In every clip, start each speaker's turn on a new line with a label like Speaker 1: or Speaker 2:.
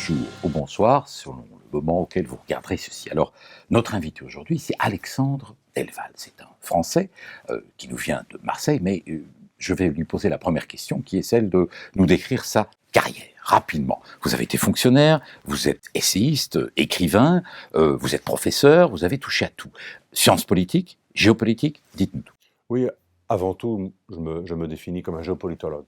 Speaker 1: bonjour ou bonsoir, selon le moment auquel vous regarderez ceci. Alors, notre invité aujourd'hui, c'est Alexandre Delval. C'est un Français qui nous vient de Marseille, mais je vais lui poser la première question, qui est celle de nous décrire sa carrière, rapidement. Vous avez été fonctionnaire, vous êtes essayiste, écrivain, vous êtes professeur, vous avez touché à tout. Sciences politiques, géopolitique, dites-nous tout.
Speaker 2: Oui, avant tout, je me définis comme un géopolitologue.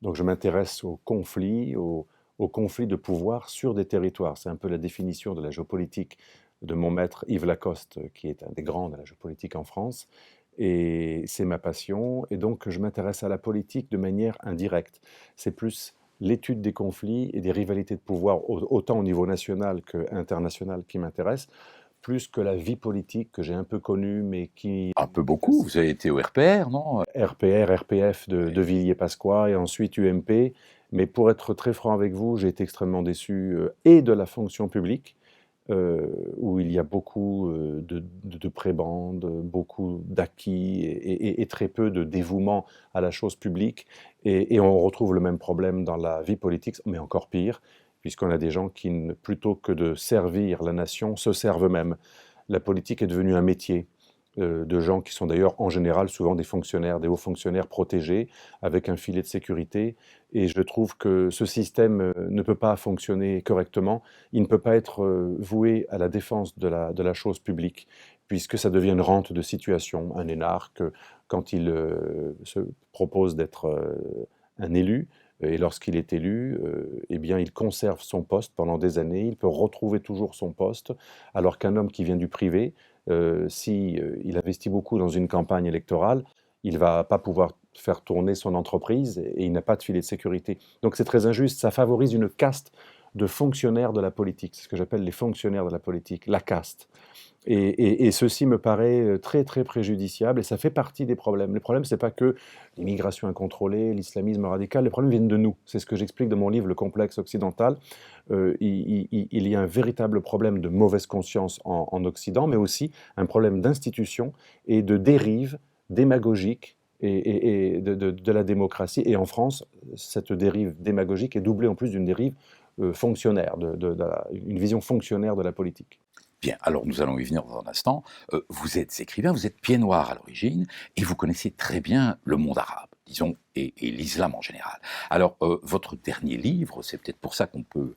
Speaker 2: Donc je m'intéresse aux conflits de pouvoir sur des territoires. C'est un peu la définition de la géopolitique de mon maître Yves Lacoste, qui est un des grands de la géopolitique en France. Et c'est ma passion. Et donc je m'intéresse à la politique de manière indirecte. C'est plus l'étude des conflits et des rivalités de pouvoir, autant au niveau national qu'international, qui m'intéresse, plus que la vie politique que j'ai un peu connue, mais qui...
Speaker 1: Un peu beaucoup, vous avez été au RPR, non?
Speaker 2: RPR, RPF de Villiers-Pasquois et ensuite UMP. Mais pour être très franc avec vous, j'ai été extrêmement déçu et de la fonction publique, où il y a beaucoup de prébendes, beaucoup d'acquis et très peu de dévouement à la chose publique. Et on retrouve le même problème dans la vie politique, mais encore pire, puisqu'on a des gens qui, plutôt que de servir la nation, se servent eux-mêmes. La politique est devenue un métier de gens qui sont d'ailleurs en général souvent des fonctionnaires, des hauts fonctionnaires protégés avec un filet de sécurité. Et je trouve que ce système ne peut pas fonctionner correctement. Il ne peut pas être voué à la défense de la chose publique, puisque ça devient une rente de situation. Un énarque, quand il se propose d'être un élu, et lorsqu'il est élu, eh bien, il conserve son poste pendant des années, il peut retrouver toujours son poste, alors qu'un homme qui vient du privé, si il investit beaucoup dans une campagne électorale, il ne va pas pouvoir faire tourner son entreprise et il n'a pas de filet de sécurité. Donc c'est très injuste, ça favorise une caste de fonctionnaires de la politique, c'est ce que j'appelle les fonctionnaires de la politique, la caste. Et ceci me paraît très très préjudiciable et ça fait partie des problèmes. Les problèmes, ce n'est pas que l'immigration incontrôlée, l'islamisme radical, les problèmes viennent de nous. C'est ce que j'explique dans mon livre Le complexe occidental. Il y a un véritable problème de mauvaise conscience en Occident, mais aussi un problème d'institution et de dérive démagogique et de la démocratie. Et en France, cette dérive démagogique est doublée en plus d'une dérive fonctionnaire, une vision fonctionnaire de la politique.
Speaker 1: Bien, alors nous allons y venir dans un instant. Vous êtes écrivain, vous êtes pied noir à l'origine, et vous connaissez très bien le monde arabe, disons, et l'islam en général. Alors, votre dernier livre, c'est peut-être pour ça qu'on peut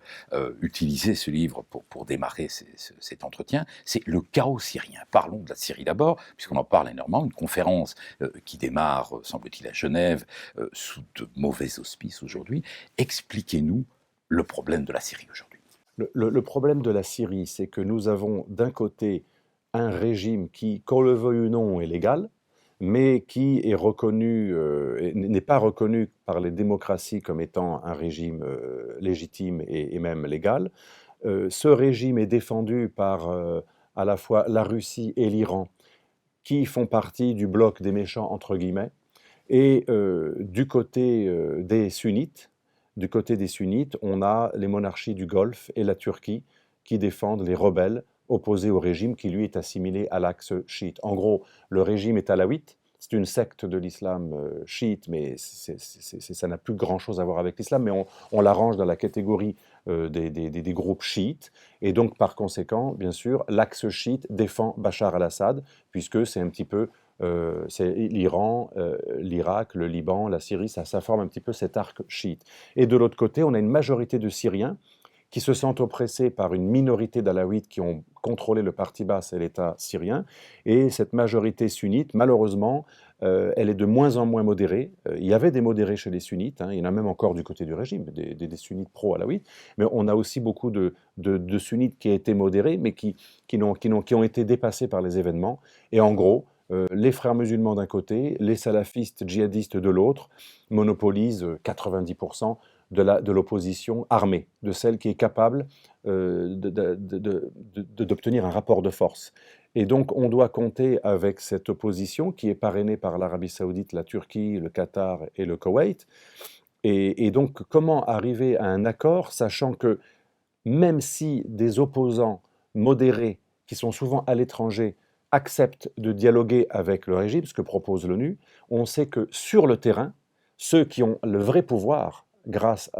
Speaker 1: utiliser ce livre pour démarrer cet entretien, c'est Le chaos syrien. Parlons de la Syrie d'abord, puisqu'on en parle énormément, une conférence qui démarre, semble-t-il, à Genève, sous de mauvais auspices aujourd'hui. Expliquez-nous le problème de la Syrie aujourd'hui.
Speaker 2: Le problème de la Syrie, c'est que nous avons d'un côté un régime qui, qu'on le veuille ou non, est légal, mais qui est reconnu, n'est pas reconnu par les démocraties comme étant un régime légitime et même légal. Ce régime est défendu par à la fois la Russie et l'Iran, qui font partie du bloc des méchants, entre guillemets, et du côté des sunnites, on a les monarchies du Golfe et la Turquie qui défendent les rebelles opposés au régime qui, lui, est assimilé à l'axe chiite. En gros, le régime est alawite, c'est une secte de l'islam chiite, mais ça n'a plus grand-chose à voir avec l'islam, mais on l'arrange dans la catégorie des groupes chiites. Et donc, par conséquent, bien sûr, l'axe chiite défend Bachar al-Assad, puisque c'est un petit peu c'est l'Iran, l'Irak, le Liban, la Syrie, ça forme un petit peu cet arc chiite. Et de l'autre côté, on a une majorité de Syriens qui se sentent oppressés par une minorité d'Alaouites qui ont contrôlé le parti basse et l'État syrien. Et cette majorité sunnite, malheureusement, elle est de moins en moins modérée. Il y avait des modérés chez les sunnites, hein, il y en a même encore du côté du régime, des sunnites pro-alaouites, mais on a aussi beaucoup de sunnites qui ont été modérés, mais qui ont été dépassés par les événements. Et en gros, les frères musulmans d'un côté, les salafistes djihadistes de l'autre, monopolisent 90% de l'opposition armée, de celle qui est capable d'obtenir un rapport de force. Et donc on doit compter avec cette opposition qui est parrainée par l'Arabie saoudite, la Turquie, le Qatar et le Koweït. Et donc comment arriver à un accord, sachant que même si des opposants modérés, qui sont souvent à l'étranger, acceptent de dialoguer avec le régime, ce que propose l'ONU, on sait que sur le terrain, ceux qui ont le vrai pouvoir, grâce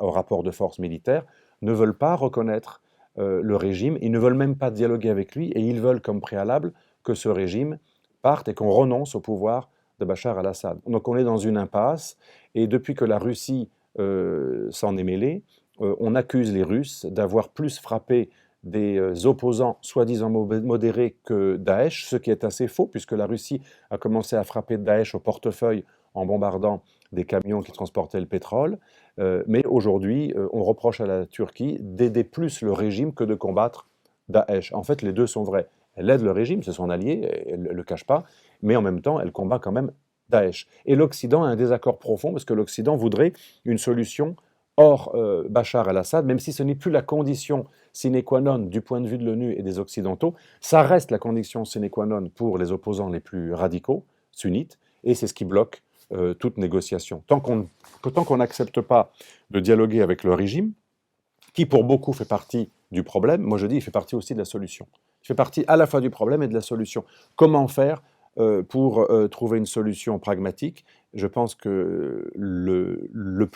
Speaker 2: au rapport de force militaire, ne veulent pas reconnaître le régime, ils ne veulent même pas dialoguer avec lui, et ils veulent comme préalable que ce régime parte et qu'on renonce au pouvoir de Bachar al-Assad. Donc on est dans une impasse, et depuis que la Russie s'en est mêlée, on accuse les Russes d'avoir plus frappé des opposants soi-disant modérés que Daesh, ce qui est assez faux, puisque la Russie a commencé à frapper Daesh au portefeuille en bombardant des camions qui transportaient le pétrole. Mais aujourd'hui, on reproche à la Turquie d'aider plus le régime que de combattre Daesh. En fait, les deux sont vrais. Elle aide le régime, c'est son allié, elle ne le cache pas, mais en même temps, elle combat quand même Daesh. Et l'Occident a un désaccord profond, parce que l'Occident voudrait une solution hors Bachar el-Assad, même si ce n'est plus la condition sine qua non du point de vue de l'ONU et des Occidentaux, ça reste la condition sine qua non pour les opposants les plus radicaux, sunnites, et c'est ce qui bloque toute négociation. Tant qu'on n'accepte pas de dialoguer avec le régime, qui pour beaucoup fait partie du problème, moi je dis il fait partie aussi de la solution. Il fait partie à la fois du problème et de la solution. Comment faire pour trouver une solution pragmatique? Je pense que le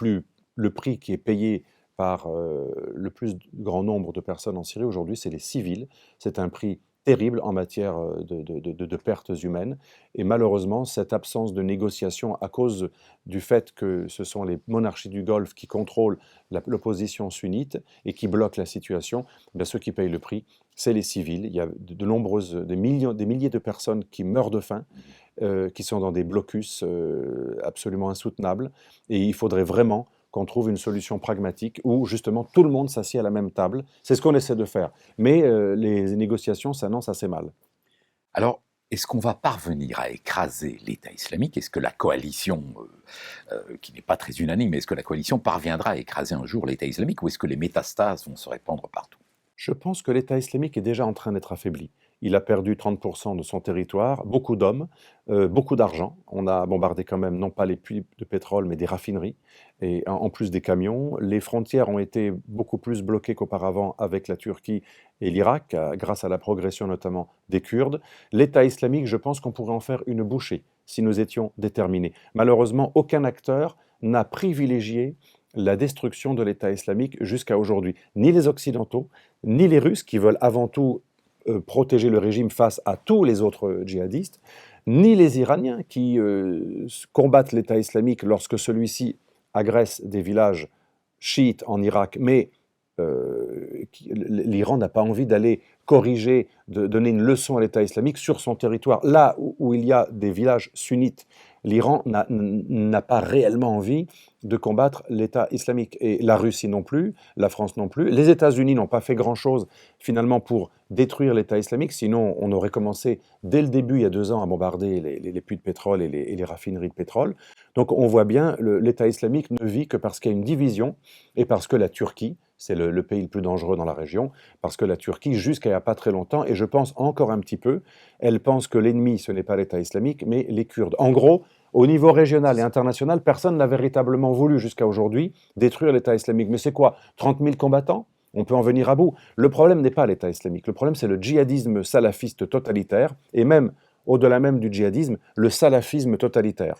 Speaker 2: prix qui est payé par le plus grand nombre de personnes en Syrie aujourd'hui, c'est les civils. C'est un prix terrible en matière de pertes humaines. Et malheureusement, cette absence de négociation à cause du fait que ce sont les monarchies du Golfe qui contrôlent l'opposition sunnite et qui bloquent la situation, bien, ceux qui payent le prix, c'est les civils. Il y a des milliers de personnes qui meurent de faim, qui sont dans des blocus absolument insoutenables. Et il faudrait vraiment qu'on trouve une solution pragmatique où justement tout le monde s'assied à la même table. C'est ce qu'on essaie de faire. Mais les négociations s'annoncent assez mal.
Speaker 1: Alors, est-ce qu'on va parvenir à écraser l'État islamique? Est-ce que la coalition, qui n'est pas très unanime, est-ce que la coalition parviendra à écraser un jour l'État islamique, ou est-ce que les métastases vont se répandre partout?
Speaker 2: Je pense que l'État islamique est déjà en train d'être affaibli. Il a perdu 30% de son territoire, beaucoup d'hommes, beaucoup d'argent. On a bombardé quand même, non pas les puits de pétrole, mais des raffineries, et en plus des camions. Les frontières ont été beaucoup plus bloquées qu'auparavant avec la Turquie et l'Irak, grâce à la progression notamment des Kurdes. L'État islamique, je pense qu'on pourrait en faire une bouchée si nous étions déterminés. Malheureusement, aucun acteur n'a privilégié la destruction de l'État islamique jusqu'à aujourd'hui. Ni les Occidentaux, ni les Russes, qui veulent avant tout protéger le régime face à tous les autres djihadistes, ni les Iraniens, qui combattent l'État islamique lorsque celui-ci agresse des villages chiites en Irak, mais l'Iran n'a pas envie d'aller corriger, de donner une leçon à l'État islamique sur son territoire. Là où il y a des villages sunnites, l'Iran n'a pas réellement envie de combattre l'État islamique. Et la Russie non plus, la France non plus. Les États-Unis n'ont pas fait grand-chose finalement pour détruire l'État islamique, sinon on aurait commencé dès le début, il y a 2 ans, à bombarder les puits de pétrole et les raffineries de pétrole. Donc on voit bien, l'État islamique ne vit que parce qu'il y a une division et parce que la Turquie, c'est le pays le plus dangereux dans la région, parce que la Turquie, jusqu'à il n'y a pas très longtemps, et je pense encore un petit peu, elle pense que l'ennemi, ce n'est pas l'État islamique, mais les Kurdes. En gros, au niveau régional et international, personne n'a véritablement voulu jusqu'à aujourd'hui détruire l'État islamique. Mais c'est quoi? 30 000 combattants? On peut en venir à bout. Le problème n'est pas l'État islamique, le problème c'est le djihadisme salafiste totalitaire, et même, au-delà même du djihadisme, le salafisme totalitaire.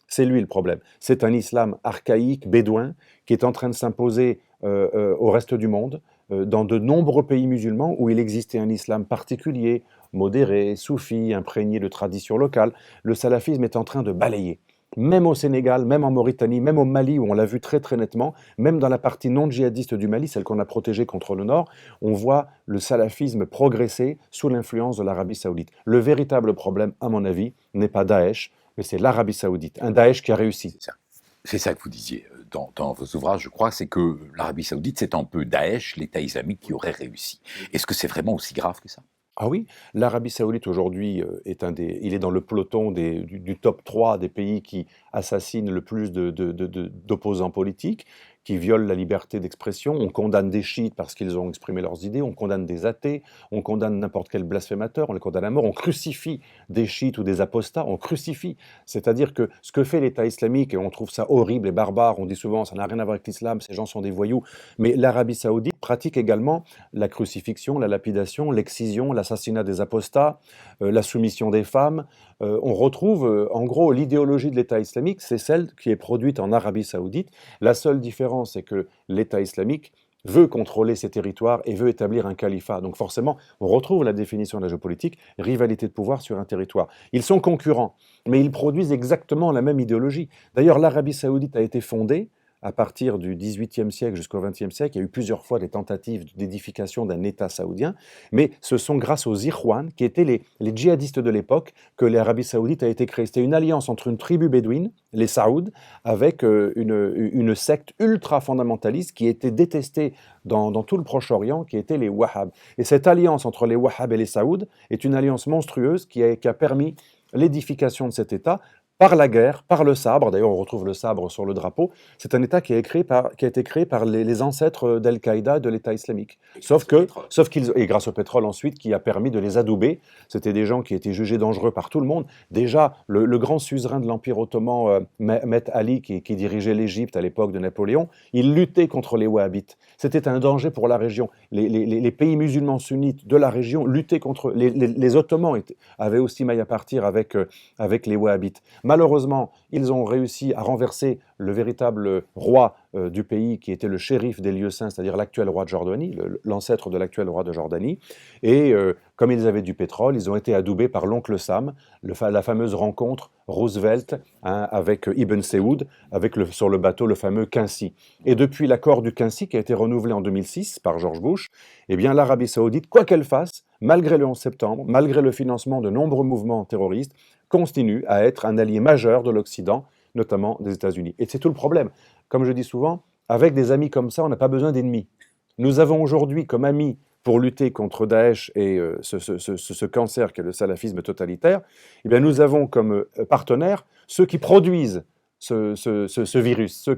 Speaker 2: C'est lui le problème. C'est un islam archaïque, bédouin, qui est en train de s'imposer au reste du monde, dans de nombreux pays musulmans où il existait un islam particulier, modéré, soufi, imprégné de traditions locales. Le salafisme est en train de balayer. Même au Sénégal, même en Mauritanie, même au Mali, où on l'a vu très très nettement, même dans la partie non djihadiste du Mali, celle qu'on a protégée contre le Nord, on voit le salafisme progresser sous l'influence de l'Arabie saoudite. Le véritable problème, à mon avis, n'est pas Daesh, mais c'est l'Arabie saoudite. Un Daesh qui a réussi.
Speaker 1: C'est ça que vous disiez dans vos ouvrages, je crois, c'est que l'Arabie saoudite, c'est un peu Daesh, l'État islamique qui aurait réussi. Est-ce que c'est vraiment aussi grave que ça?
Speaker 2: Ah oui, l'Arabie saoudite aujourd'hui il est dans le peloton du top 3 des pays qui assassinent le plus d'opposants politiques, qui violent la liberté d'expression. On condamne des chiites parce qu'ils ont exprimé leurs idées, on condamne des athées, on condamne n'importe quel blasphémateur, on les condamne à mort, on crucifie des chiites ou des apostats, on crucifie. C'est-à-dire que ce que fait l'État islamique, et on trouve ça horrible et barbare, on dit souvent ça n'a rien à voir avec l'islam, ces gens sont des voyous, mais l'Arabie saoudite pratique également la crucifixion, la lapidation, l'excision, l'assassinat des apostats, la soumission des femmes. On retrouve en gros l'idéologie de l'État islamique, c'est celle qui est produite en Arabie saoudite. La seule différence, c'est que l'État islamique veut contrôler ces territoires et veut établir un califat. Donc forcément, on retrouve la définition de la géopolitique, rivalité de pouvoir sur un territoire. Ils sont concurrents, mais ils produisent exactement la même idéologie. D'ailleurs, l'Arabie saoudite a été fondée à partir du XVIIIe siècle jusqu'au XXe siècle. Il y a eu plusieurs fois des tentatives d'édification d'un État saoudien, mais ce sont grâce aux Ikhwan, qui étaient les djihadistes de l'époque, que l'Arabie saoudite a été créée. C'était une alliance entre une tribu bédouine, les Saouds, avec une secte ultra fondamentaliste qui était détestée dans tout le Proche-Orient, qui était les Wahhabs. Et cette alliance entre les Wahhabs et les Saouds est une alliance monstrueuse qui a permis l'édification de cet État par la guerre, par le sabre. D'ailleurs, on retrouve le sabre sur le drapeau. C'est un État qui a été créé par les ancêtres d'Al-Qaïda, de l'État islamique. Sauf qu'ils, et grâce au pétrole ensuite, qui a permis de les adouber. C'était des gens qui étaient jugés dangereux par tout le monde. Déjà, le grand suzerain de l'Empire ottoman, Mehmet Ali, qui dirigeait l'Égypte à l'époque de Napoléon, il luttait contre les Wahhabites. C'était un danger pour la région. Les pays musulmans sunnites de la région luttaient contre... Les Ottomans avaient aussi maille à partir avec les Wahhabites. Malheureusement, ils ont réussi à renverser le véritable roi du pays, qui était le shérif des lieux saints, c'est-à-dire l'actuel roi de Jordanie, l'ancêtre de l'actuel roi de Jordanie. Et comme ils avaient du pétrole, ils ont été adoubés par l'oncle Sam, la fameuse rencontre Roosevelt avec Ibn Saoud, sur le bateau le fameux Quincy. Et depuis l'accord du Quincy, qui a été renouvelé en 2006 par George Bush, eh bien l'Arabie saoudite, quoi qu'elle fasse, malgré le 11 septembre, malgré le financement de nombreux mouvements terroristes, continue à être un allié majeur de l'Occident, notamment des États-Unis. Et c'est tout le problème. Comme je dis souvent, avec des amis comme ça, on n'a pas besoin d'ennemis. Nous avons aujourd'hui comme amis, pour lutter contre Daesh et ce cancer qu'est le salafisme totalitaire, eh bien nous avons comme partenaires ceux qui produisent ce virus, ceux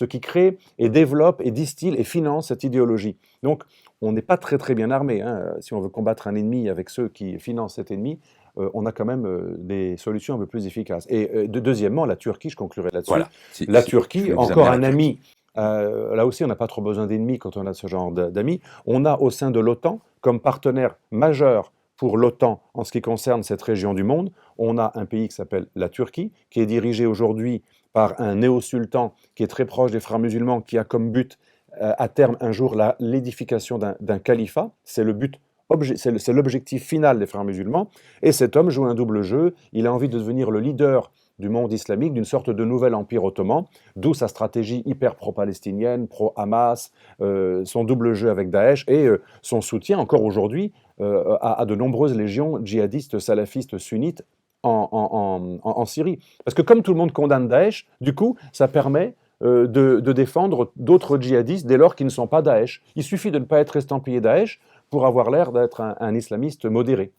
Speaker 2: qui créent et développent et distillent et financent cette idéologie. Donc, on n'est pas très très bien armé. Hein. Si on veut combattre un ennemi avec ceux qui financent cet ennemi, on a quand même des solutions un peu plus efficaces. Et deuxièmement, la Turquie, je conclurai là-dessus.
Speaker 1: Voilà.
Speaker 2: La Turquie, encore un ami. Là aussi, on n'a pas trop besoin d'ennemis quand on a ce genre d'amis. On a au sein de l'OTAN, comme partenaire majeur pour l'OTAN en ce qui concerne cette région du monde, on a un pays qui s'appelle la Turquie, qui est dirigé aujourd'hui par un néo-sultan qui est très proche des frères musulmans, qui a comme but à terme un jour l'édification d'un califat. C'est le but. C'est l'objectif final des frères musulmans. Et cet homme joue un double jeu. Il a envie de devenir le leader du monde islamique, d'une sorte de nouvel empire ottoman, d'où sa stratégie hyper pro-palestinienne, pro-Hamas, son double jeu avec Daesh et son soutien encore aujourd'hui à de nombreuses légions djihadistes, salafistes, sunnites en Syrie. Parce que comme tout le monde condamne Daesh, du coup, ça permet de défendre d'autres djihadistes dès lors qu'ils ne sont pas Daesh. Il suffit de ne pas être estampillé Daesh pour avoir l'air d'être un islamiste modéré.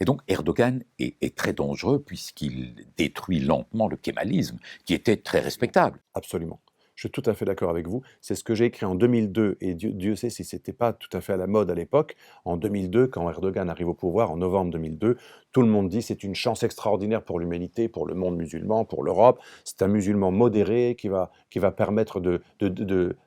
Speaker 1: Et donc Erdogan est très dangereux puisqu'il détruit lentement le kémalisme, qui était très respectable.
Speaker 2: Absolument. Je suis tout à fait d'accord avec vous. C'est ce que j'ai écrit en 2002, et Dieu sait si ce n'était pas tout à fait à la mode à l'époque. En 2002, quand Erdogan arrive au pouvoir, en novembre 2002, tout le monde dit c'est une chance extraordinaire pour l'humanité, pour le monde musulman, pour l'Europe. C'est un musulman modéré qui va permettre de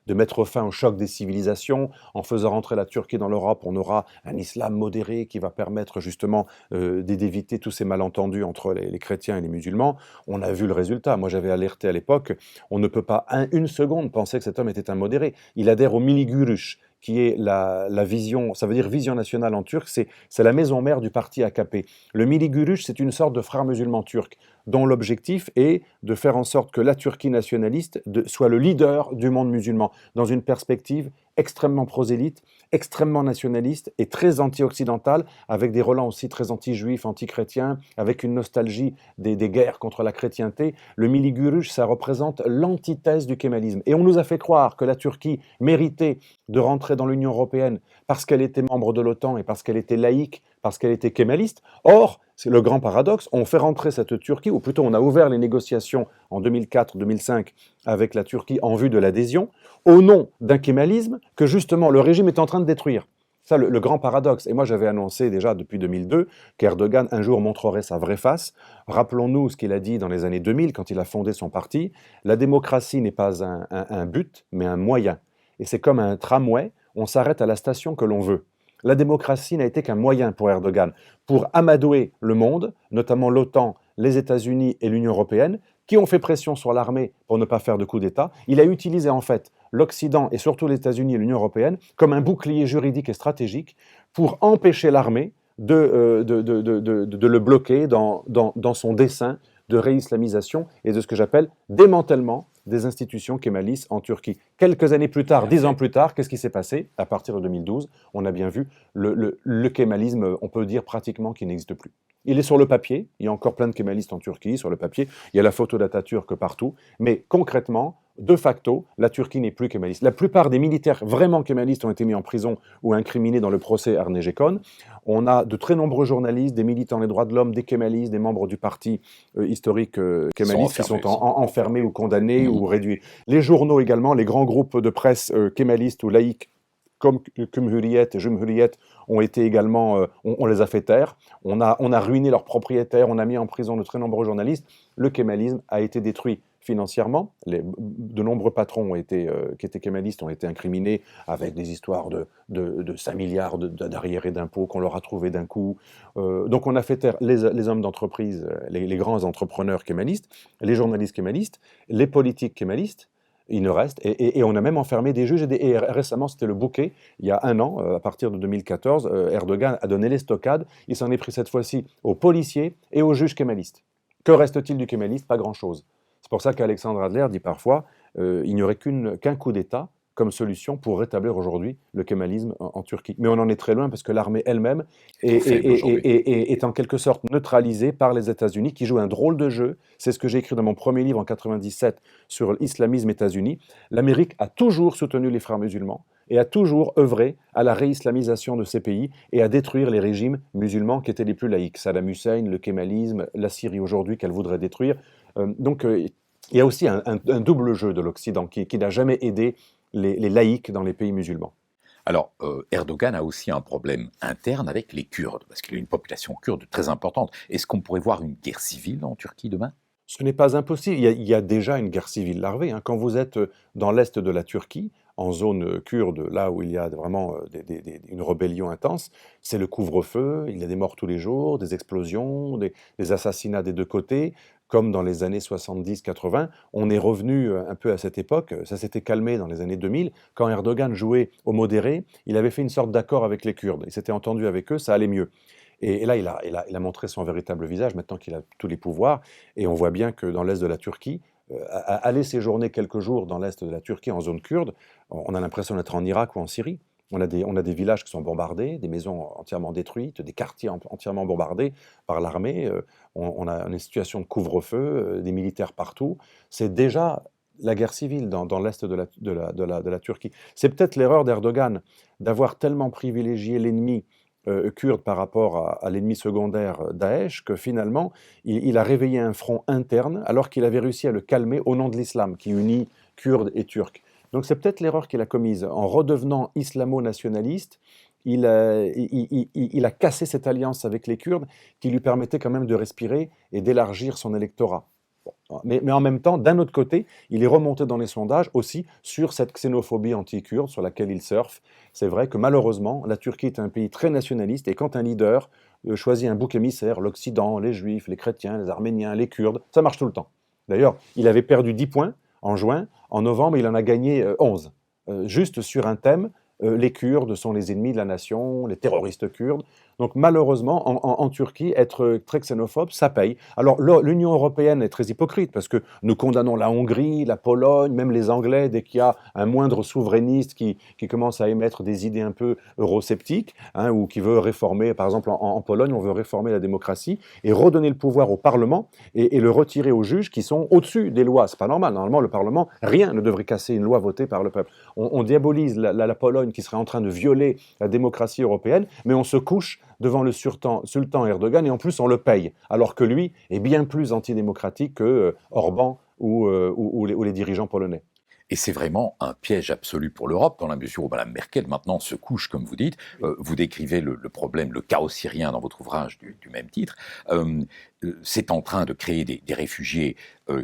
Speaker 2: mettre fin au choc des civilisations. En faisant rentrer la Turquie dans l'Europe, on aura un islam modéré qui va permettre justement d'éviter tous ces malentendus entre les chrétiens et les musulmans. On a vu le résultat. Moi, j'avais alerté à l'époque, on ne peut pas une seconde penser que cet homme était un modéré. Il adhère au Millî Görüş, qui est la vision, ça veut dire vision nationale en turc, c'est la maison mère du parti AKP. Le Millî Görüş, c'est une sorte de frères musulmans turcs, dont l'objectif est de faire en sorte que la Turquie nationaliste soit le leader du monde musulman, dans une perspective extrêmement prosélyte, extrêmement nationaliste et très anti-occidentale, avec des relents aussi très anti-juifs, anti-chrétiens, avec une nostalgie des guerres contre la chrétienté. Le Millî Görüş, ça représente l'antithèse du kémalisme. Et on nous a fait croire que la Turquie méritait de rentrer dans l'Union européenne parce qu'elle était membre de l'OTAN et parce qu'elle était laïque, parce qu'elle était kémaliste. Or, c'est le grand paradoxe, on fait rentrer cette Turquie, ou plutôt on a ouvert les négociations en 2004-2005 avec la Turquie en vue de l'adhésion, au nom d'un kémalisme que justement le régime est en train de détruire. Ça, le grand paradoxe. Et moi, j'avais annoncé déjà depuis 2002 qu'Erdogan, un jour, montrerait sa vraie face. Rappelons-nous ce qu'il a dit dans les années 2000, quand il a fondé son parti. La démocratie n'est pas un but, mais un moyen. Et c'est comme un tramway, on s'arrête à la station que l'on veut. La démocratie n'a été qu'un moyen pour Erdogan, pour amadouer le monde, notamment l'OTAN, les États-Unis et l'Union européenne, qui ont fait pression sur l'armée pour ne pas faire de coup d'État. Il a utilisé en fait l'Occident et surtout les États-Unis et l'Union européenne comme un bouclier juridique et stratégique pour empêcher l'armée de le bloquer dans son dessein de réislamisation et de ce que j'appelle démantèlement des institutions kémalistes en Turquie. Quelques années plus tard, 10 ans plus tard, qu'est-ce qui s'est passé? À partir de 2012, on a bien vu le kémalisme, on peut dire pratiquement qu'il n'existe plus. Il est sur le papier, il y a encore plein de kémalistes en Turquie, sur le papier, il y a la photo d'Atatürk partout, mais concrètement, de facto, la Turquie n'est plus kémaliste. La plupart des militaires vraiment kémalistes ont été mis en prison ou incriminés dans le procès Ergenekon. On a de très nombreux journalistes, des militants des droits de l'homme, des kémalistes, des membres du parti historique kémaliste qui sont enfermés ou condamnés ou réduits. Les journaux également, les grands groupes de presse kémalistes ou laïques comme Cumhuriyet et Cumhuriyet ont été également, on les a fait taire, on a ruiné leurs propriétaires, on a mis en prison de très nombreux journalistes. Le kémalisme a été détruit financièrement. De nombreux patrons qui étaient kémalistes ont été incriminés avec des histoires de 5 milliards d'arriérés d'impôts qu'on leur a trouvés d'un coup. Donc on a fait taire les hommes d'entreprise, les grands entrepreneurs kémalistes, les journalistes kémalistes, les politiques kémalistes. Il ne reste, et on a même enfermé des juges, et récemment, c'était le bouquet, il y a un an, à partir de 2014, Erdogan a donné l'estocade, il s'en est pris cette fois-ci aux policiers et aux juges kémalistes. Que reste-t-il du kémaliste? Pas grand-chose. C'est pour ça qu'Alexandre Adler dit parfois, il n'y aurait qu'un coup d'État comme solution pour rétablir aujourd'hui le kémalisme en Turquie. Mais on en est très loin parce que l'armée elle-même est en quelque sorte neutralisée par les États-Unis qui jouent un drôle de jeu. C'est ce que j'ai écrit dans mon premier livre en 97 sur l'islamisme États-Unis. L'Amérique a toujours soutenu les frères musulmans et a toujours œuvré à la réislamisation de ces pays et à détruire les régimes musulmans qui étaient les plus laïques. Saddam Hussein, le kémalisme, la Syrie aujourd'hui qu'elle voudrait détruire. Donc il y a aussi un double jeu de l'Occident qui n'a jamais aidé les laïcs dans les pays musulmans.
Speaker 1: Alors, Erdogan a aussi un problème interne avec les Kurdes, parce qu'il a une population kurde très importante. Est-ce qu'on pourrait voir une guerre civile en Turquie demain?
Speaker 2: Ce n'est pas impossible. Il y a déjà une guerre civile larvée. Quand vous êtes dans l'est de la Turquie, en zone kurde, là où il y a vraiment une rébellion intense, c'est le couvre-feu, il y a des morts tous les jours, des explosions, des assassinats des deux côtés, comme dans les années 70-80. On est revenu un peu à cette époque, ça s'était calmé dans les années 2000. Quand Erdogan jouait au modéré, il avait fait une sorte d'accord avec les Kurdes. Il s'était entendu avec eux, ça allait mieux. Et là, il a montré son véritable visage, maintenant qu'il a tous les pouvoirs. Et on voit bien que dans l'est de la Turquie, aller séjourner quelques jours dans l'est de la Turquie, en zone kurde, on a l'impression d'être en Irak ou en Syrie. On a des villages qui sont bombardés, des maisons entièrement détruites, des quartiers entièrement bombardés par l'armée. On a une situation de couvre-feu, des militaires partout. C'est déjà la guerre civile dans l'est de la Turquie. C'est peut-être l'erreur d'Erdogan d'avoir tellement privilégié l'ennemi kurde par rapport à l'ennemi secondaire Daesh, que finalement, il a réveillé un front interne, alors qu'il avait réussi à le calmer au nom de l'islam, qui unit Kurdes et Turcs. Donc c'est peut-être l'erreur qu'il a commise. En redevenant islamo-nationaliste, il a cassé cette alliance avec les Kurdes, qui lui permettait quand même de respirer et d'élargir son électorat. Mais en même temps, d'un autre côté, il est remonté dans les sondages aussi sur cette xénophobie anti-kurde sur laquelle il surfe. C'est vrai que malheureusement, la Turquie est un pays très nationaliste et quand un leader choisit un bouc émissaire, l'Occident, les Juifs, les chrétiens, les Arméniens, les Kurdes, ça marche tout le temps. D'ailleurs, il avait perdu 10 points en juin, en novembre, il en a gagné 11, juste sur un thème. Les Kurdes sont les ennemis de la nation, les terroristes kurdes. Donc malheureusement, en Turquie, être très xénophobe, ça paye. Alors l'Union européenne est très hypocrite parce que nous condamnons la Hongrie, la Pologne, même les Anglais, dès qu'il y a un moindre souverainiste qui commence à émettre des idées un peu eurosceptiques, ou qui veut réformer, par exemple en Pologne, on veut réformer la démocratie et redonner le pouvoir au Parlement et le retirer aux juges qui sont au-dessus des lois. C'est pas normal. Normalement, le Parlement, rien ne devrait casser une loi votée par le peuple. On diabolise la Pologne qui serait en train de violer la démocratie européenne, mais on se couche devant le sultan Erdogan, et en plus on le paye, alors que lui est bien plus antidémocratique que Orban ou les dirigeants polonais.
Speaker 1: Et c'est vraiment un piège absolu pour l'Europe, dans la mesure où Mme Merkel maintenant se couche, comme vous dites. Vous décrivez le problème, le chaos syrien dans votre ouvrage du même titre. C'est en train de créer des réfugiés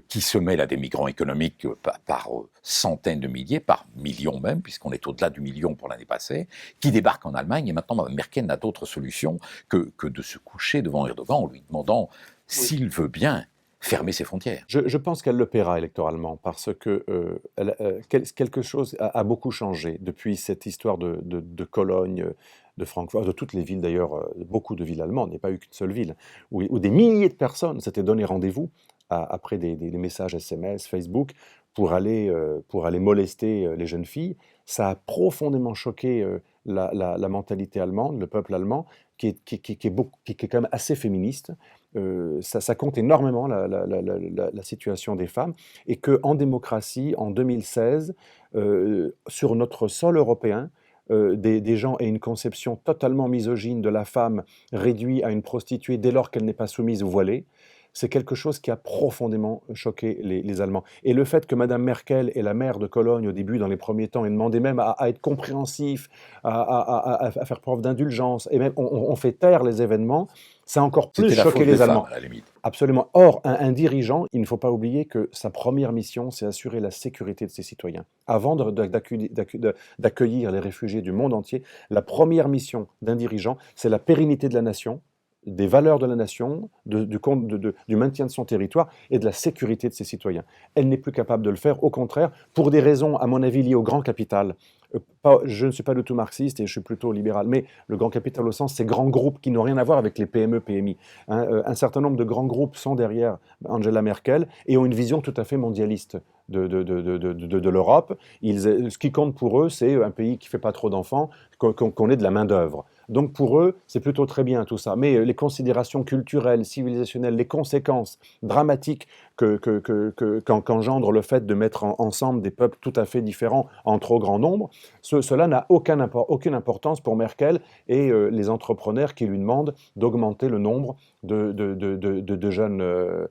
Speaker 1: qui se mêlent à des migrants économiques par centaines de milliers, par millions même, puisqu'on est au-delà du million pour l'année passée, qui débarquent en Allemagne. Et maintenant, Mme Merkel n'a d'autre solution que de se coucher devant Erdogan en lui demandant s'il veut bien fermer ses frontières.
Speaker 2: Je pense qu'elle le paiera électoralement parce que quelque chose a beaucoup changé depuis cette histoire de Cologne, de Francfort, de toutes les villes d'ailleurs, beaucoup de villes allemandes, il n'y a pas eu qu'une seule ville, où des milliers de personnes s'étaient donné rendez-vous après des messages SMS, Facebook, pour aller molester les jeunes filles. Ça a profondément choqué la mentalité allemande, le peuple allemand, qui est quand même assez féministe. Ça compte énormément la situation des femmes, et qu'en démocratie, en 2016, sur notre sol européen, des gens aient une conception totalement misogyne de la femme réduite à une prostituée dès lors qu'elle n'est pas soumise ou voilée. C'est quelque chose qui a profondément choqué les Allemands. Et le fait que Mme Merkel et la maire de Cologne, au début, dans les premiers temps, aient demandé même à être compréhensifs, à faire preuve d'indulgence, et même on fait taire les événements, ça a encore plus
Speaker 1: C'était la
Speaker 2: choqué
Speaker 1: faute
Speaker 2: les
Speaker 1: des
Speaker 2: Allemands.
Speaker 1: femmes, à la limite.
Speaker 2: Absolument. Or, un dirigeant, il ne faut pas oublier que sa première mission, c'est assurer la sécurité de ses citoyens. Avant d'accueillir les réfugiés du monde entier, la première mission d'un dirigeant, c'est la pérennité de la nation, des valeurs de la nation, du maintien de son territoire et de la sécurité de ses citoyens. Elle n'est plus capable de le faire, au contraire, pour des raisons, à mon avis, liées au grand capital. Je ne suis pas du tout marxiste et je suis plutôt libéral, mais le grand capital au sens, ces grands groupes qui n'ont rien à voir avec les PME, PMI. Un certain nombre de grands groupes sont derrière Angela Merkel et ont une vision tout à fait mondialiste de l'Europe. Ce qui compte pour eux, c'est un pays qui ne fait pas trop d'enfants, qu'on ait de la main-d'œuvre. Donc pour eux, c'est plutôt très bien tout ça. Mais les considérations culturelles, civilisationnelles, les conséquences dramatiques qu'engendre le fait de mettre ensemble des peuples tout à fait différents en trop grand nombre, cela n'a aucune importance pour Merkel et les entrepreneurs qui lui demandent d'augmenter le nombre de jeunes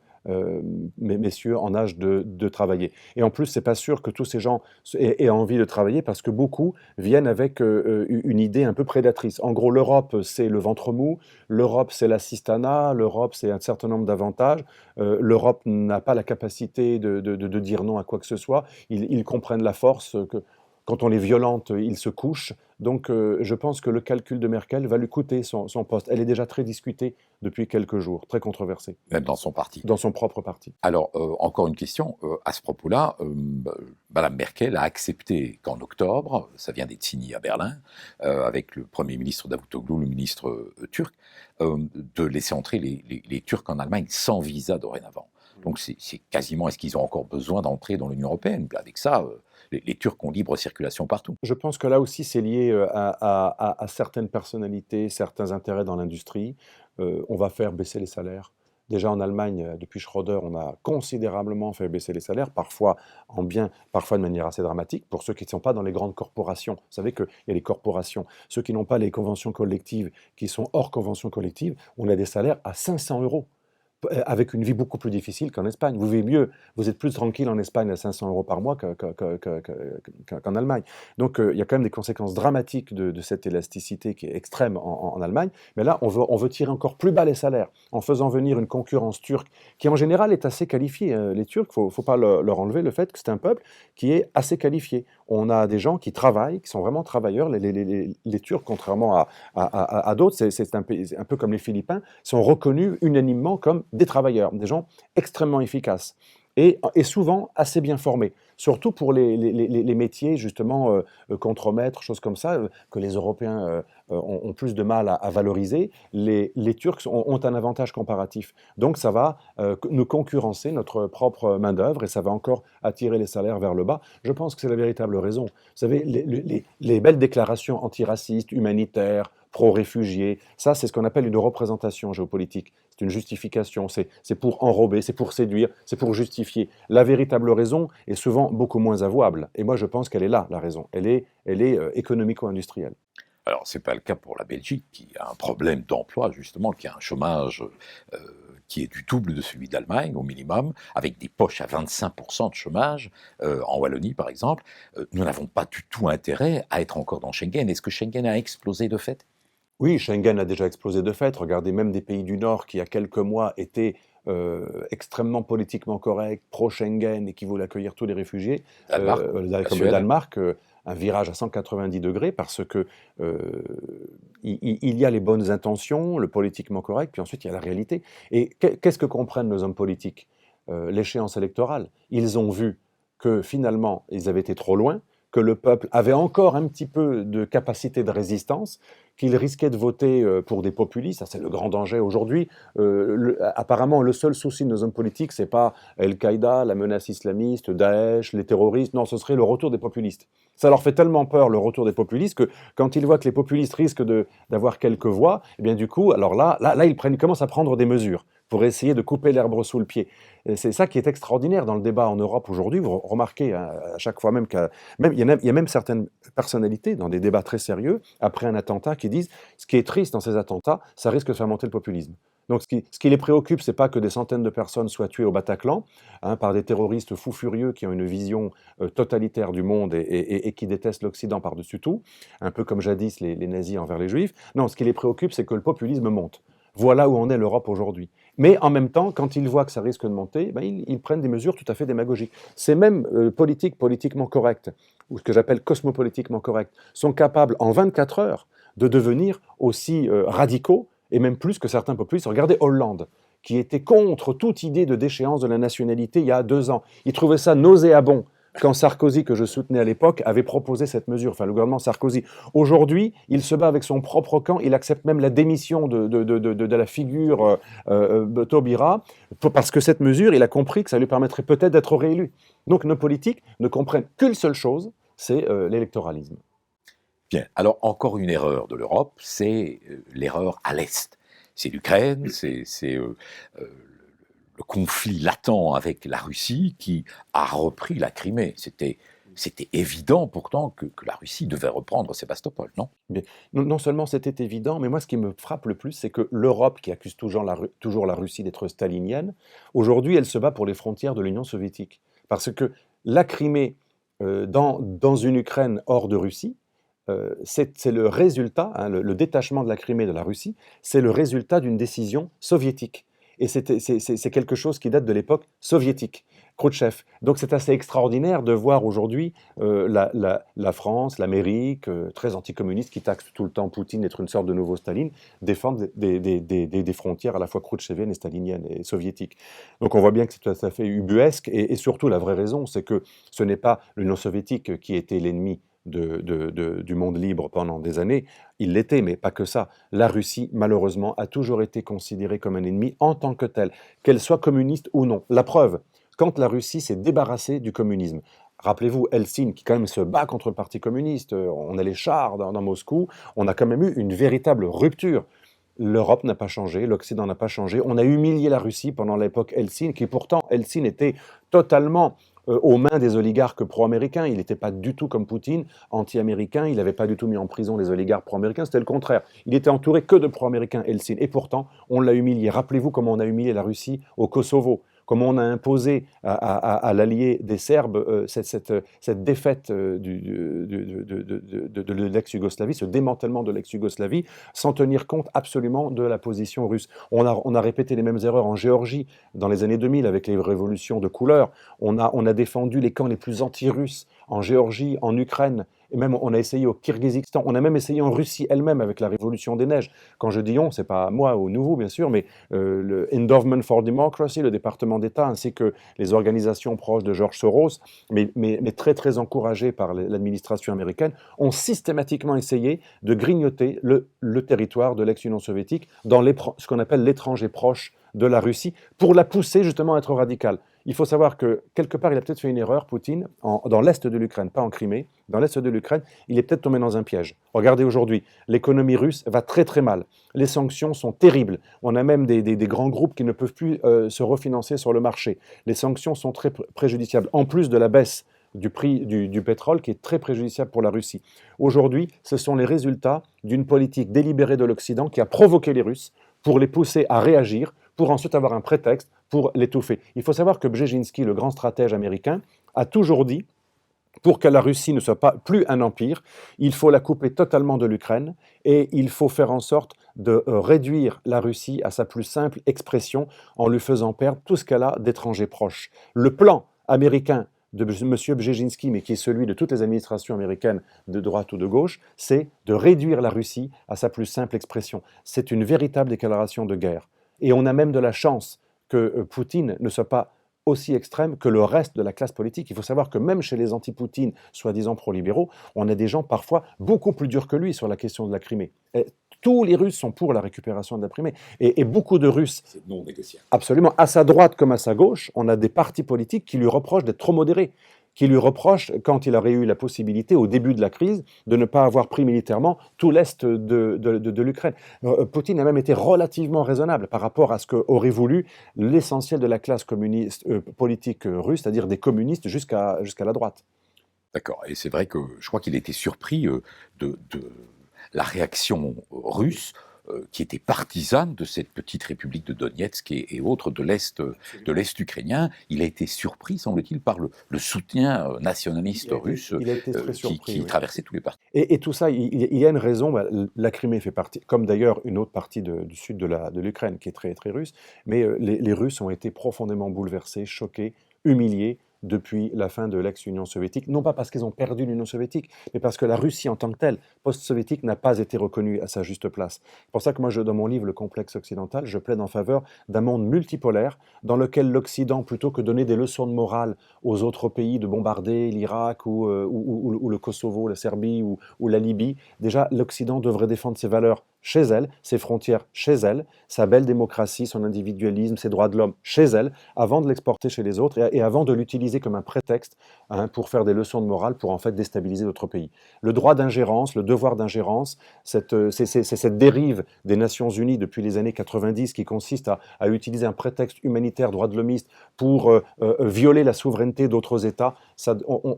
Speaker 2: messieurs en âge de travailler. Et en plus, c'est pas sûr que tous ces gens aient envie de travailler parce que beaucoup viennent avec une idée un peu prédatrice. En gros, l'Europe, c'est le ventre mou, l'Europe, c'est l'assistanat, l'Europe, c'est un certain nombre d'avantages. L'Europe n'a pas la capacité de dire non à quoi que ce soit. Ils comprennent la force, que quand on les violente, ils se couchent. Donc je pense que le calcul de Merkel va lui coûter son poste. Elle est déjà très discutée depuis quelques jours, très controversée.
Speaker 1: Même dans son parti.
Speaker 2: Dans son propre parti.
Speaker 1: Alors, encore une question, à ce propos-là, Mme Merkel a accepté qu'en octobre, ça vient d'être signé à Berlin, avec le Premier ministre Davutoglu, le ministre turc, de laisser entrer les Turcs en Allemagne sans visa dorénavant. Donc c'est quasiment, est-ce qu'ils ont encore besoin d'entrer dans l'Union européenne? Avec ça, les Turcs ont libre circulation partout.
Speaker 2: Je pense que là aussi, c'est lié à certaines personnalités, certains intérêts dans l'industrie. On va faire baisser les salaires. Déjà en Allemagne, depuis Schröder, on a considérablement fait baisser les salaires, parfois en bien, parfois de manière assez dramatique, pour ceux qui ne sont pas dans les grandes corporations. Vous savez qu'il y a les corporations, ceux qui n'ont pas les conventions collectives, qui sont hors convention collective, on a des salaires à 500 euros. Avec une vie beaucoup plus difficile qu'en Espagne. Vous vivez mieux, vous êtes plus tranquille en Espagne à 500 euros par mois qu'en Allemagne. Donc il y a quand même des conséquences dramatiques de cette élasticité qui est extrême en Allemagne. Mais là, on veut tirer encore plus bas les salaires en faisant venir une concurrence turque qui en général est assez qualifiée. Les Turcs, il ne faut pas leur enlever le fait que c'est un peuple qui est assez qualifié. On a des gens qui travaillent, qui sont vraiment travailleurs. Les Turcs, contrairement à d'autres, c'est un peu comme les Philippins, sont reconnus unanimement comme des travailleurs, des gens extrêmement efficaces et souvent assez bien formés, surtout pour les métiers justement contremaîtres, choses comme ça, que les Européens ont plus de mal à valoriser. Les Turcs ont un avantage comparatif. Donc ça va nous concurrencer notre propre main-d'œuvre et ça va encore attirer les salaires vers le bas. Je pense que c'est la véritable raison. Vous savez, les belles déclarations antiracistes, humanitaires, pro-réfugiés, ça c'est ce qu'on appelle une représentation géopolitique. C'est une justification, c'est pour enrober, c'est pour séduire, c'est pour justifier. La véritable raison est souvent beaucoup moins avouable. Et moi je pense qu'elle est là, la raison. Elle est économico-industrielle.
Speaker 1: Alors, ce n'est pas le cas pour la Belgique, qui a un problème d'emploi, justement, qui a un chômage qui est du double de celui d'Allemagne, au minimum, avec des poches à 25% de chômage, en Wallonie, par exemple. Nous n'avons pas du tout intérêt à être encore dans Schengen. Est-ce que Schengen a explosé de fait?
Speaker 2: Oui, Schengen a déjà explosé de fait. Regardez, même des pays du Nord qui, il y a quelques mois, étaient extrêmement politiquement corrects, pro-Schengen et qui voulaient accueillir tous les réfugiés,
Speaker 1: Danemark,
Speaker 2: comme le Danemark, un virage à 190 degrés parce que il y a les bonnes intentions, le politiquement correct, puis ensuite il y a la réalité. Et qu'est-ce que comprennent nos hommes politiques? l'échéance électorale. Ils ont vu que finalement, ils avaient été trop loin, que le peuple avait encore un petit peu de capacité de résistance, qu'il risquait de voter pour des populistes. Ça, c'est le grand danger aujourd'hui. Apparemment, le seul souci de nos hommes politiques, c'est pas Al-Qaïda, la menace islamiste, Daesh, les terroristes. Non, ce serait le retour des populistes. Ça leur fait tellement peur, le retour des populistes, que quand ils voient que les populistes risquent d'avoir quelques voix, eh bien du coup, alors là, ils commencent à prendre des mesures pour essayer de couper l'herbe sous le pied. Et c'est ça qui est extraordinaire dans le débat en Europe aujourd'hui. Vous remarquez hein, à chaque fois même il y a même certaines personnalités dans des débats très sérieux, après un attentat, qui disent ce qui est triste dans ces attentats, ça risque de faire monter le populisme. Donc ce qui les préoccupe, c'est pas que des centaines de personnes soient tuées au Bataclan hein, par des terroristes fous furieux qui ont une vision totalitaire du monde et qui détestent l'Occident par-dessus tout, un peu comme jadis les nazis envers les juifs. Non, ce qui les préoccupe, c'est que le populisme monte. Voilà où en est l'Europe aujourd'hui. Mais en même temps, quand ils voient que ça risque de monter, ben, ils prennent des mesures tout à fait démagogiques. Ces mêmes politiquement correctes, ou ce que j'appelle cosmopolitiquement corrects, sont capables en 24 heures de devenir aussi radicaux, et même plus que certains populistes. Regardez Hollande, qui était contre toute idée de déchéance de la nationalité il y a 2 ans. Il trouvait ça nauséabond quand Sarkozy, que je soutenais à l'époque, avait proposé cette mesure, enfin le gouvernement Sarkozy. Aujourd'hui, il se bat avec son propre camp, il accepte même la démission de la figure Taubira, parce que cette mesure, il a compris que ça lui permettrait peut-être d'être réélu. Donc nos politiques ne comprennent qu'une seule chose, c'est l'électoralisme.
Speaker 1: Bien, alors encore une erreur de l'Europe, c'est l'erreur à l'Est. C'est l'Ukraine, c'est le conflit latent avec la Russie qui a repris la Crimée. C'était évident pourtant que la Russie devait reprendre Sébastopol, non?
Speaker 2: Mais non seulement c'était évident, mais moi ce qui me frappe le plus, c'est que l'Europe, qui accuse toujours la Russie d'être stalinienne, aujourd'hui elle se bat pour les frontières de l'Union soviétique. Parce que la Crimée, dans une Ukraine hors de Russie, c'est le résultat, hein, le détachement de la Crimée de la Russie, c'est le résultat d'une décision soviétique. Et c'est quelque chose qui date de l'époque soviétique, Khrouchtchev. Donc c'est assez extraordinaire de voir aujourd'hui la France, l'Amérique, très anticommuniste, qui taxe tout le temps Poutine d'être une sorte de nouveau Staline, défendre des frontières à la fois khrouchtcheviennes et staliniennes et soviétiques. Donc on voit bien que c'est tout à fait ubuesque, et surtout la vraie raison, c'est que ce n'est pas l'Union soviétique qui était l'ennemi du monde libre pendant des années, il l'était, mais pas que ça. La Russie, malheureusement, a toujours été considérée comme un ennemi en tant que tel, qu'elle soit communiste ou non. La preuve, quand la Russie s'est débarrassée du communisme, rappelez-vous, Helsinki, qui quand même se bat contre le Parti communiste, on a les chars dans Moscou, on a quand même eu une véritable rupture. L'Europe n'a pas changé, l'Occident n'a pas changé. On a humilié la Russie pendant l'époque Helsinki, et pourtant Helsinki était totalement aux mains des oligarques pro-américains. Il n'était pas du tout comme Poutine, anti-américain. Il n'avait pas du tout mis en prison les oligarques pro-américains. C'était le contraire. Il était entouré que de pro-américains, Helsinki. Et pourtant, on l'a humilié. Rappelez-vous comment on a humilié la Russie au Kosovo, comment on a imposé à l'allié des Serbes cette défaite de l'ex-Yougoslavie, ce démantèlement de l'ex-Yougoslavie, sans tenir compte absolument de la position russe. On a répété les mêmes erreurs en Géorgie dans les années 2000 avec les révolutions de couleur. On a défendu les camps les plus anti-russes en Géorgie, en Ukraine, et même on a essayé au Kirghizistan, on a même essayé en Russie elle-même avec la révolution des neiges. Quand je dis on, c'est pas moi au nouveau bien sûr, mais le Endowment for Democracy, le département d'État, ainsi que les organisations proches de George Soros, mais très très encouragées par l'administration américaine, ont systématiquement essayé de grignoter le territoire de l'ex-Union soviétique dans ce qu'on appelle l'étranger proche de la Russie, pour la pousser justement à être radicale. Il faut savoir que, quelque part, il a peut-être fait une erreur, Poutine, dans l'Est de l'Ukraine, pas en Crimée, dans l'Est de l'Ukraine, il est peut-être tombé dans un piège. Regardez aujourd'hui, l'économie russe va très très mal. Les sanctions sont terribles. On a même des grands groupes qui ne peuvent plus se refinancer sur le marché. Les sanctions sont très préjudiciables, en plus de la baisse du prix du pétrole qui est très préjudiciable pour la Russie. Aujourd'hui, ce sont les résultats d'une politique délibérée de l'Occident qui a provoqué les Russes pour les pousser à réagir, pour ensuite avoir un prétexte pour l'étouffer. Il faut savoir que Brzezinski, le grand stratège américain, a toujours dit, pour que la Russie ne soit pas plus un empire, il faut la couper totalement de l'Ukraine et il faut faire en sorte de réduire la Russie à sa plus simple expression en lui faisant perdre tout ce qu'elle a d'étrangers proches. Le plan américain de M. Brzezinski, mais qui est celui de toutes les administrations américaines de droite ou de gauche, c'est de réduire la Russie à sa plus simple expression. C'est une véritable déclaration de guerre. Et on a même de la chance que Poutine ne soit pas aussi extrême que le reste de la classe politique. Il faut savoir que même chez les anti-Poutine, soi-disant pro-libéraux, on a des gens parfois beaucoup plus durs que lui sur la question de la Crimée. Et tous les Russes sont pour la récupération de la Crimée. Et beaucoup de Russes,
Speaker 1: C'est non négociable.
Speaker 2: absolument, à sa droite comme à sa gauche, on a des partis politiques qui lui reprochent d'être trop modéré, qui lui reprochent, quand il aurait eu la possibilité, au début de la crise, de ne pas avoir pris militairement tout l'Est de l'Ukraine. Poutine a même été relativement raisonnable par rapport à ce qu'aurait voulu l'essentiel de la classe communiste, politique russe, c'est-à-dire des communistes jusqu'à la droite.
Speaker 1: D'accord. Et c'est vrai que je crois qu'il était surpris de la réaction russe qui était partisane de cette petite république de Donetsk et autres de l'Est ukrainien. Il a été surpris, semble-t-il, par le soutien nationaliste russe
Speaker 2: Il a été très surpris,
Speaker 1: qui
Speaker 2: oui.
Speaker 1: traversait tous les partis.
Speaker 2: Et tout ça, il y a une raison. La Crimée fait partie, comme d'ailleurs une autre partie du sud de l'Ukraine, qui est très, très russe. Mais les Russes ont été profondément bouleversés, choqués, humiliés depuis la fin de l'ex-Union soviétique. Non pas parce qu'ils ont perdu l'Union soviétique, mais parce que la Russie en tant que telle, post-soviétique, n'a pas été reconnue à sa juste place. C'est pour ça que moi, dans mon livre Le complexe occidental, je plaide en faveur d'un monde multipolaire dans lequel l'Occident, plutôt que donner des leçons de morale aux autres pays de bombarder l'Irak ou le Kosovo, la Serbie ou la Libye, déjà l'Occident devrait défendre ses valeurs chez elle, ses frontières chez elle, sa belle démocratie, son individualisme, ses droits de l'homme chez elle, avant de l'exporter chez les autres et avant de l'utiliser comme un prétexte pour faire des leçons de morale pour en fait déstabiliser d'autres pays. Le droit d'ingérence, le devoir d'ingérence, c'est cette dérive des Nations Unies depuis les années 90 qui consiste à utiliser un prétexte humanitaire, droit de l'homiste, pour violer la souveraineté d'autres États.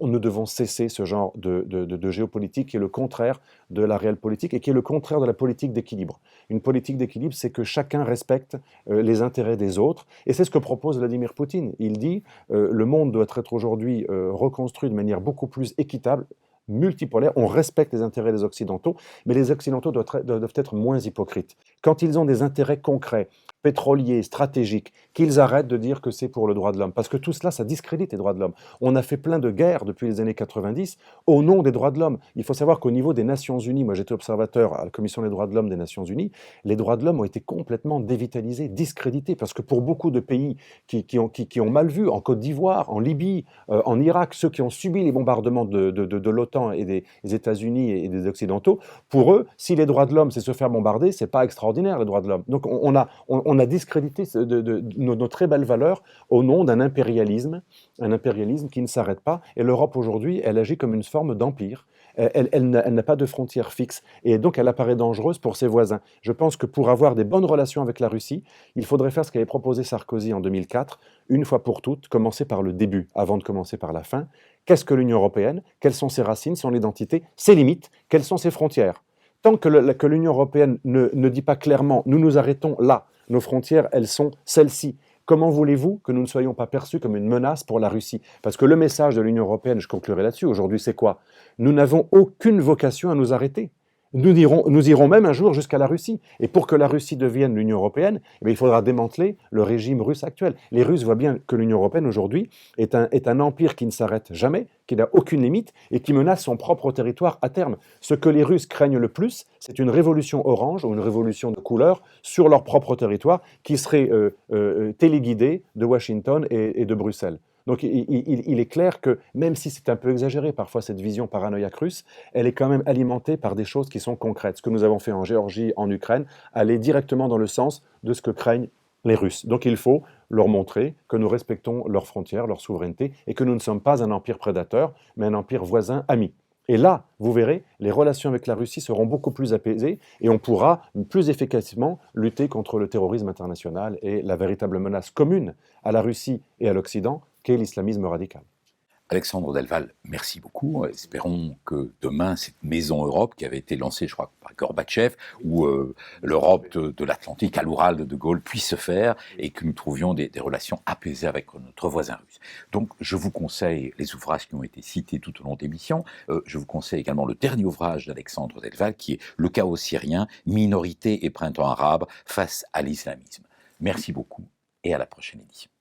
Speaker 2: Nous devons cesser ce genre de géopolitique qui est le contraire de la réelle politique et qui est le contraire de la politique d'équilibre. Une politique d'équilibre, c'est que chacun respecte les intérêts des autres. Et c'est ce que propose Vladimir Poutine. Il dit le monde doit être aujourd'hui reconstruit de manière beaucoup plus équitable, multipolaire. On respecte les intérêts des Occidentaux, mais les Occidentaux doivent être moins hypocrites. Quand ils ont des intérêts concrets, pétroliers, stratégiques, qu'ils arrêtent de dire que c'est pour le droit de l'homme. Parce que tout cela, ça discrédite les droits de l'homme. On a fait plein de guerres depuis les années 90 au nom des droits de l'homme. Il faut savoir qu'au niveau des Nations Unies, moi j'étais observateur à la Commission des droits de l'homme des Nations Unies, les droits de l'homme ont été complètement dévitalisés, discrédités, parce que pour beaucoup de pays qui ont mal vu, en Côte d'Ivoire, en Libye, en Irak, ceux qui ont subi les bombardements de l'OTAN et des États-Unis et des Occidentaux, pour eux, si les droits de l'homme, c'est se faire bombarder, c'est pas extraordinaire, les droits de l'homme. Donc on a discrédité nos très belles valeurs au nom d'un impérialisme qui ne s'arrête pas. Et l'Europe aujourd'hui, elle agit comme une forme d'empire. Elle n'a pas de frontières fixes et donc elle apparaît dangereuse pour ses voisins. Je pense que pour avoir des bonnes relations avec la Russie, il faudrait faire ce qu'avait proposé Sarkozy en 2004, une fois pour toutes, commencer par le début avant de commencer par la fin. Qu'est-ce que l'Union européenne? Quelles sont ses racines, son identité, ses limites? Quelles sont ses frontières? Tant que l'Union européenne ne dit pas clairement « nous nous arrêtons là », nos frontières, elles sont celles-ci. Comment voulez-vous que nous ne soyons pas perçus comme une menace pour la Russie? Parce que le message de l'Union européenne, je conclurai là-dessus, aujourd'hui, c'est quoi? Nous n'avons aucune vocation à nous arrêter. Nous irons même un jour jusqu'à la Russie. Et pour que la Russie devienne l'Union européenne, il faudra démanteler le régime russe actuel. Les Russes voient bien que l'Union européenne aujourd'hui est un empire qui ne s'arrête jamais, qui n'a aucune limite et qui menace son propre territoire à terme. Ce que les Russes craignent le plus, c'est une révolution orange ou une révolution de couleur sur leur propre territoire qui serait téléguidée de Washington et de Bruxelles. Donc il est clair que, même si c'est un peu exagéré parfois cette vision paranoïaque russe, elle est quand même alimentée par des choses qui sont concrètes. Ce que nous avons fait en Géorgie, en Ukraine, allait directement dans le sens de ce que craignent les Russes. Donc il faut leur montrer que nous respectons leurs frontières, leur souveraineté, et que nous ne sommes pas un empire prédateur, mais un empire voisin ami. Et là, vous verrez, les relations avec la Russie seront beaucoup plus apaisées et on pourra plus efficacement lutter contre le terrorisme international et la véritable menace commune à la Russie et à l'Occident qu'est l'islamisme radical.
Speaker 1: Alexandre Delval, merci beaucoup. Espérons que demain, cette maison Europe qui avait été lancée, je crois, par Gorbatchev, où l'Europe de l'Atlantique à l'Oural de Gaulle puisse se faire et que nous trouvions des relations apaisées avec notre voisin russe. Donc, je vous conseille les ouvrages qui ont été cités tout au long de l'émission. Je vous conseille également le dernier ouvrage d'Alexandre Delval qui est Le chaos syrien, minorité et printemps arabe face à l'islamisme. Merci beaucoup et à la prochaine édition.